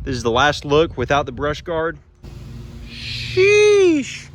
This is the last look without the brush guard. Sheesh.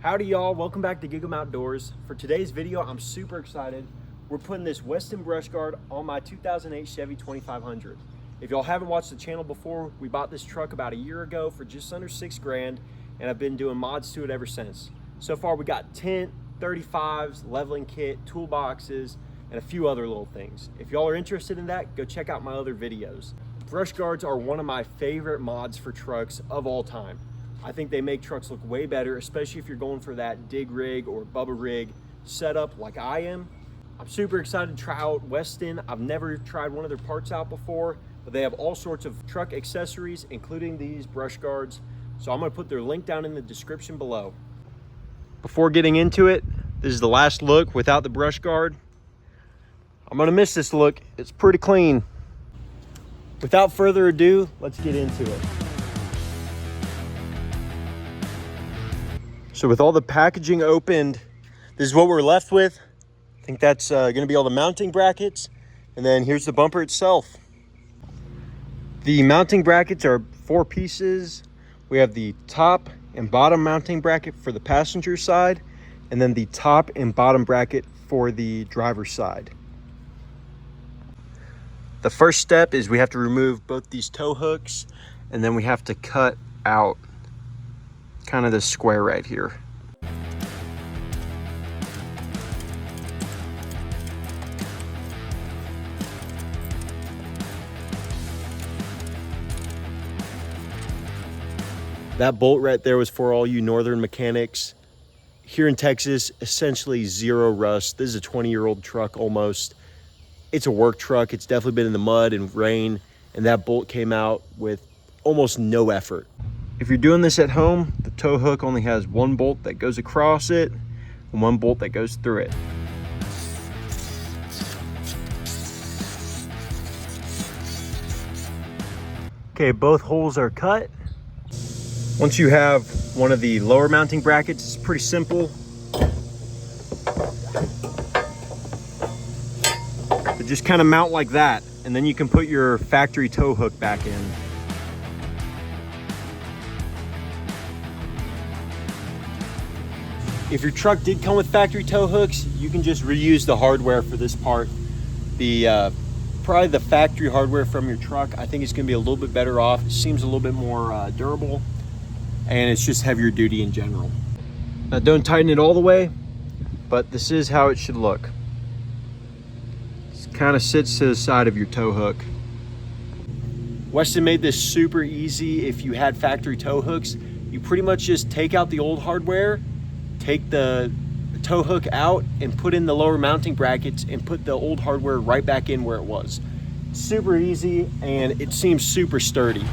Howdy y'all, welcome back to Gig 'em Outdoors. For today's video, I'm super excited. We're putting this Westin brush guard on my 2008 Chevy 2500. If y'all haven't watched the channel before, we bought this truck about a year ago for just under $6,000, and I've been doing mods to it ever since. So far we got tent, 35s, leveling kit, toolboxes, and a few other little things. If y'all are interested in that, go check out my other videos. Brush guards are one of my favorite mods for trucks of all time. I think they make trucks look way better, especially if you're going for that dig rig or Bubba rig setup like I am. I'm super excited to try out Westin. I've never tried one of their parts out before, but they have all sorts of truck accessories, including these brush guards. So I'm gonna put their link down in the description below. Before getting into it, this is the last look without the brush guard. I'm gonna miss this look. It's pretty clean. Without further ado, let's get into it. So with all the packaging opened, this is what we're left with. I think that's gonna be all the mounting brackets. And then here's the bumper itself. The mounting brackets are 4 pieces. We have the top and bottom mounting bracket for the passenger side, and then the top and bottom bracket for the driver's side. The first step is we have to remove both these tow hooks, and then we have to cut out kind of this square right here. That bolt right there was for all you northern mechanics. Here in Texas, essentially zero rust. This is a 20-year-old truck almost. It's a work truck. It's definitely been in the mud and rain, and that bolt came out with almost no effort. If you're doing this at home, the tow hook only has 1 bolt that goes across it and 1 bolt that goes through it. Okay, both holes are cut. Once you have one of the lower mounting brackets, it's pretty simple. They just kind of mount like that, and then you can put your factory tow hook back in. If your truck did come with factory tow hooks, you can just reuse the hardware for this part. Probably the factory hardware from your truck, I think it's gonna be a little bit better off. It seems a little bit more durable, and it's just heavier duty in general. Now don't tighten it all the way, but this is how it should look. It kind of sits to the side of your tow hook. Westin made this super easy. If you had factory tow hooks, you pretty much just take out the old hardware, take the tow hook out, and put in the lower mounting brackets and put the old hardware right back in where it was. Super easy, and it seems super sturdy.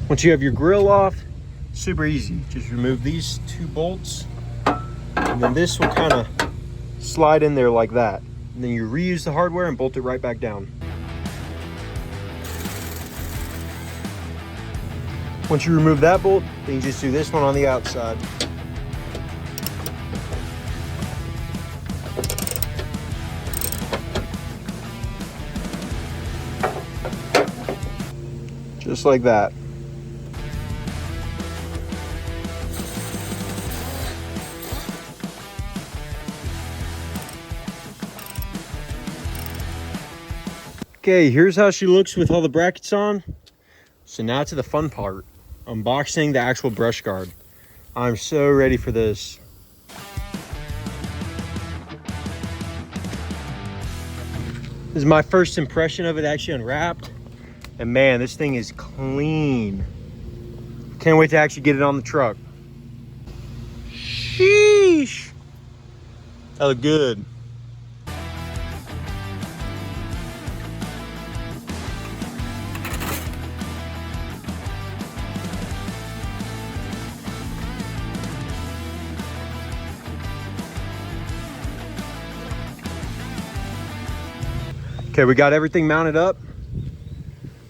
Once you have your grill off, super easy. Just remove these 2 bolts, and then this will kind of slide in there like that. And then you reuse the hardware and bolt it right back down. Once you remove that bolt, then you just do this one on the outside. Just like that. Okay, here's how she looks with all the brackets on. So now to the fun part, unboxing the actual brush guard. I'm so ready for this. This is my first impression of it actually unwrapped. And man, this thing is clean. Can't wait to actually get it on the truck. Sheesh. That looked good. Okay, we got everything mounted up.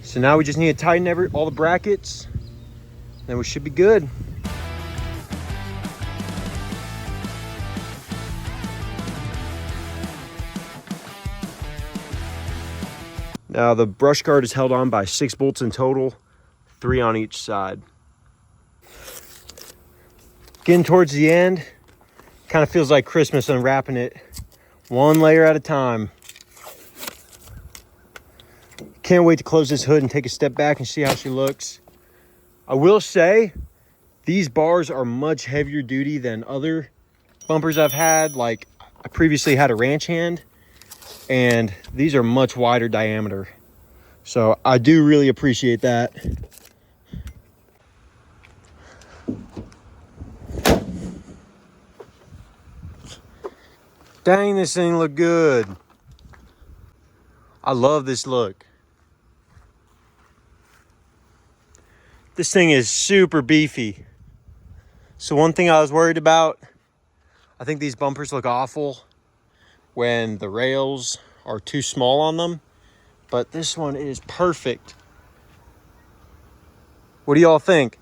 So now we just need to tighten all the brackets, then we should be good. Now the brush guard is held on by 6 bolts in total, 3 on each side. Getting towards the end, kind of feels like Christmas unwrapping it one layer at a time. Can't wait to close this hood and take a step back and see how she looks. I will say these bars are much heavier duty than other bumpers I've had. Like, I previously had a ranch hand, and these are much wider diameter. So I do really appreciate that. Dang, this thing look good. I love this look. This thing is super beefy. So one thing I was worried about, I think these bumpers look awful when the rails are too small on them, but this one is perfect. What do y'all think?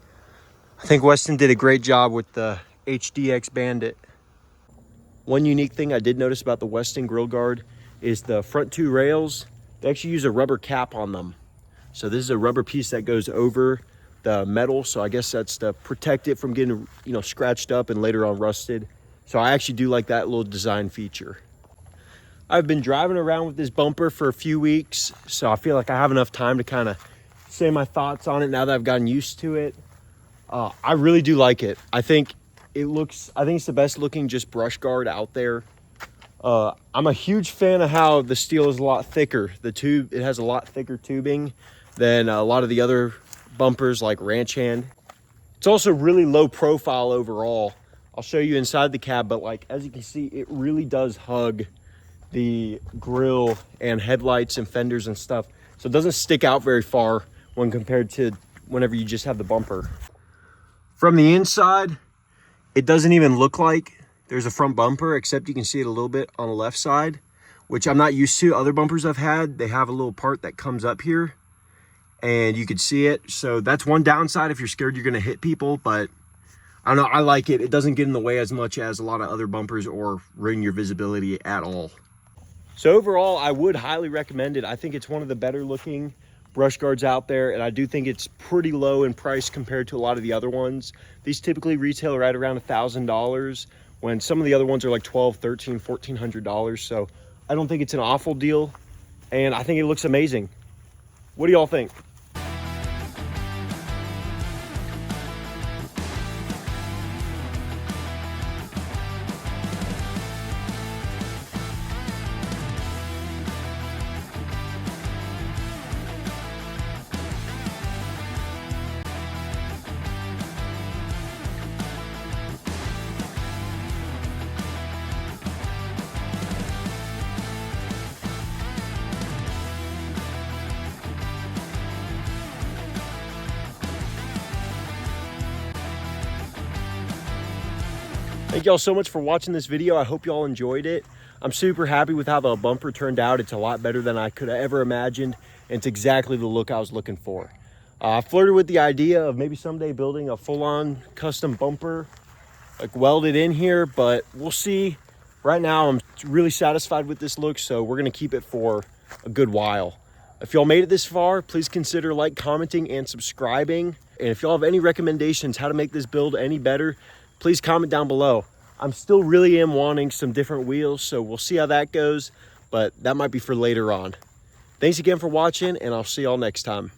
I think Westin did a great job with the HDX Bandit. One unique thing I did notice about the Westin grill guard is the front 2 rails, they actually use a rubber cap on them. So this is a rubber piece that goes over the metal, so I guess that's to protect it from getting, you know, scratched up and later on rusted. So I actually do like that little design feature. I've been driving around with this bumper for a few weeks, so I feel like I have enough time to kind of say my thoughts on it now that I've gotten used to it. I really do like it. I think it's the best looking just brush guard out there. I'm a huge fan of how the steel is a lot thicker. It has a lot thicker tubing than a lot of the other bumpers like ranch hand. It's also really low profile overall. I'll show you inside the cab, but like, as you can see, it really does hug the grill and headlights and fenders and stuff. So it doesn't stick out very far when compared to whenever you just have the bumper. From the inside, it doesn't even look like there's a front bumper, except you can see it a little bit on the left side, which I'm not used to. Other bumpers I've had, they have a little part that comes up here and you can see it. So that's one downside if you're scared you're gonna hit people, but I don't know, I like it. It doesn't get in the way as much as a lot of other bumpers or ruin your visibility at all. So overall, I would highly recommend it. I think it's one of the better looking brush guards out there, and I do think it's pretty low in price compared to a lot of the other ones. These typically retail right around $1,000 when some of the other ones are like $1,200, $1,300, $1,400. So I don't think it's an awful deal, and I think it looks amazing. What do y'all think? Thank y'all so much for watching this video. I hope y'all enjoyed it. I'm super happy with how the bumper turned out. It's a lot better than I could have ever imagined, and it's exactly the look I was looking for. I flirted with the idea of maybe someday building a full-on custom bumper, like welded in here, but we'll see. Right now, I'm really satisfied with this look, so we're gonna keep it for a good while. If y'all made it this far, please consider like, commenting, and subscribing. And if y'all have any recommendations how to make this build any better, please comment down below. I'm still really wanting some different wheels, so we'll see how that goes, but that might be for later on. Thanks again for watching, and I'll see y'all next time.